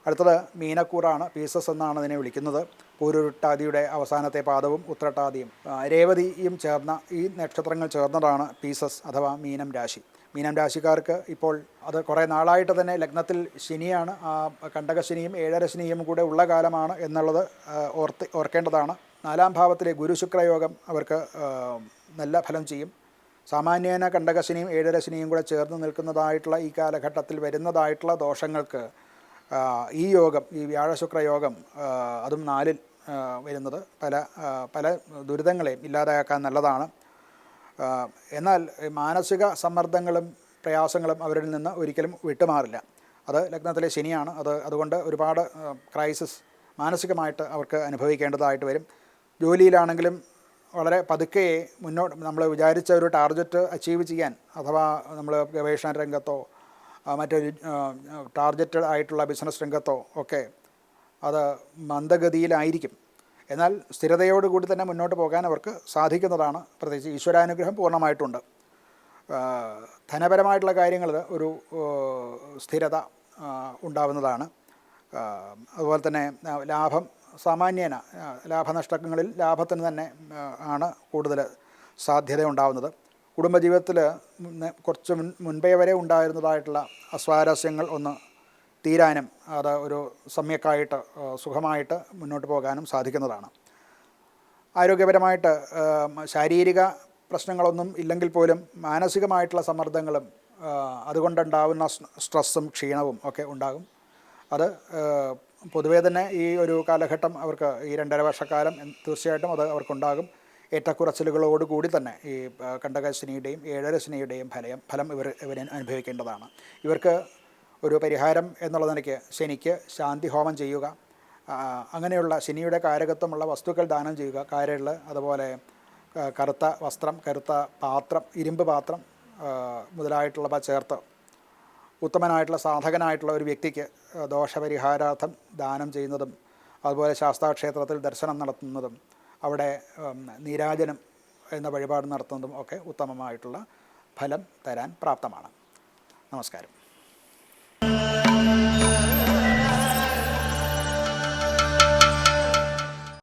അടുത്തത് മീനക്കൂറാണ്. പീസസ് എന്നാണ് അതിനെ വിളിക്കുന്നത്. പൂരുരുട്ടാതിയുടെ അവസാനത്തെ പാദവും ഉത്രട്ടാതിയും രേവതിയും ചേർന്ന ഈ നക്ഷത്രങ്ങൾ ചേർന്നതാണ് പീസസ് അഥവാ മീനം രാശി. മീനം രാശിക്കാർക്ക് ഇപ്പോൾ അത് കുറേ നാളായിട്ട് തന്നെ ലഗ്നത്തിൽ ശനിയാണ്. കണ്ടകശനിയും ഏഴരശനിയും കൂടെ ഉള്ള കാലമാണ് എന്നുള്ളത് ഓർക്കേണ്ടതാണ്. 4ാം ഭാവത്തിലെ ഗുരുശുക്രയോഗം അവർക്ക് നല്ല ഫലം ചെയ്യും. സാമാന്യേന കണ്ടകശനിയും ഏഴരശനിയും കൂടെ ചേർന്ന് നിൽക്കുന്നതായിട്ടുള്ള ഈ കാലഘട്ടത്തിൽ വരുന്നതായിട്ടുള്ള ദോഷങ്ങൾക്ക് ഈ യോഗം, ഈ വ്യാഴശുക്രയോഗം, അതും 4ൽ വരുന്നത് പല ദുരിതങ്ങളെയും ഇല്ലാതാക്കാൻ നല്ലതാണ്. എന്നാൽ മാനസിക സമ്മർദ്ദങ്ങളും പ്രയാസങ്ങളും അവരിൽ നിന്ന് ഒരിക്കലും വിട്ടുമാറില്ല. അത് ലഗ്നത്തിലെ ശനിയാണ്. അതുകൊണ്ട് ഒരുപാട് ക്രൈസിസ് മാനസികമായിട്ട് അവർക്ക് അനുഭവിക്കേണ്ടതായിട്ട് വരും. ജോലിയിലാണെങ്കിലും വളരെ പതുക്കെ നമ്മൾ വിചാരിച്ച ഒരു ടാർഗറ്റ് അച്ചീവ് ചെയ്യാൻ, അഥവാ നമ്മൾ ഗവേഷണ രംഗത്തോ മറ്റൊരു ടാർഗറ്റഡ് ആയിട്ടുള്ള ബിസിനസ് രംഗത്തോ ഒക്കെ അത് മന്ദഗതിയിലായിരിക്കും. എന്നാൽ സ്ഥിരതയോടുകൂടി തന്നെ മുന്നോട്ട് പോകാൻ അവർക്ക് സാധിക്കുന്നതാണ്. പ്രത്യേകിച്ച് ഈശ്വരാനുഗ്രഹം പൂർണ്ണമായിട്ടുണ്ട്. ധനപരമായിട്ടുള്ള കാര്യങ്ങൾ ഒരു സ്ഥിരത ഉണ്ടാവുന്നതാണ്. അതുപോലെ തന്നെ ലാഭം സാമാന്യേന ലാഭനഷ്ടങ്ങളിൽ ലാഭത്തിന് തന്നെ ആണ് കൂടുതൽ സാധ്യത ഉണ്ടാവുന്നത്. കുടുംബജീവിതത്തിൽ കുറച്ച് മുൻപേ വരെ ഉണ്ടായിരുന്നതായിട്ടുള്ള അസ്വാരസ്യങ്ങൾ ഒന്ന് തീരാനും അത് ഒരു സമ്യക്കായിട്ട് സുഖമായിട്ട് മുന്നോട്ട് പോകാനും സാധിക്കുന്നതാണ്. ആരോഗ്യപരമായിട്ട് ശാരീരിക പ്രശ്നങ്ങളൊന്നും ഇല്ലെങ്കിൽ പോലും മാനസികമായിട്ടുള്ള സമ്മർദ്ദങ്ങളും അതുകൊണ്ടുണ്ടാകുന്ന സ്ട്രെസ്സും ക്ഷീണവും ഒക്കെ ഉണ്ടാകും. അത് പൊതുവേ തന്നെ ഈ ഒരു കാലഘട്ടം അവർക്ക് ഈ 2.5 വർഷക്കാലം തീർച്ചയായിട്ടും അത് അവർക്കുണ്ടാകും. ഏറ്റക്കുറച്ചിലുകളോടുകൂടി തന്നെ ഈ കണ്ടകശനിയുടെയും ഏഴരശനിയുടെയും ഫലം ഇവർ അനുഭവിക്കേണ്ടതാണ്. ഇവർക്ക് ഒരു പരിഹാരം എന്നുള്ള നിലയ്ക്ക് ശനിക്ക് ശാന്തി ഹോമം ചെയ്യുക, അങ്ങനെയുള്ള ശനിയുടെ കാരകത്വമുള്ള വസ്തുക്കൾ ദാനം ചെയ്യുക, കാരകൾ, അതുപോലെ കറുത്ത വസ്ത്രം, കറുത്ത പാത്രം, ഇരുമ്പ് പാത്രം മുതലായിട്ടുള്ളവ ചേർത്ത് ഉത്തമനായിട്ടുള്ള സാധകനായിട്ടുള്ള ഒരു വ്യക്തിക്ക് ദോഷപരിഹാരാർത്ഥം ദാനം ചെയ്യുന്നതും, അതുപോലെ ശാസ്താക്ഷേത്രത്തിൽ ദർശനം നടത്തുന്നതും അവിടെ നീരാജനം എന്ന വഴിപാട് നടത്തുന്നതും ഒക്കെ ഉത്തമമായിട്ടുള്ള ഫലം തരാൻ പ്രാപ്തമാണ്. നമസ്കാരം.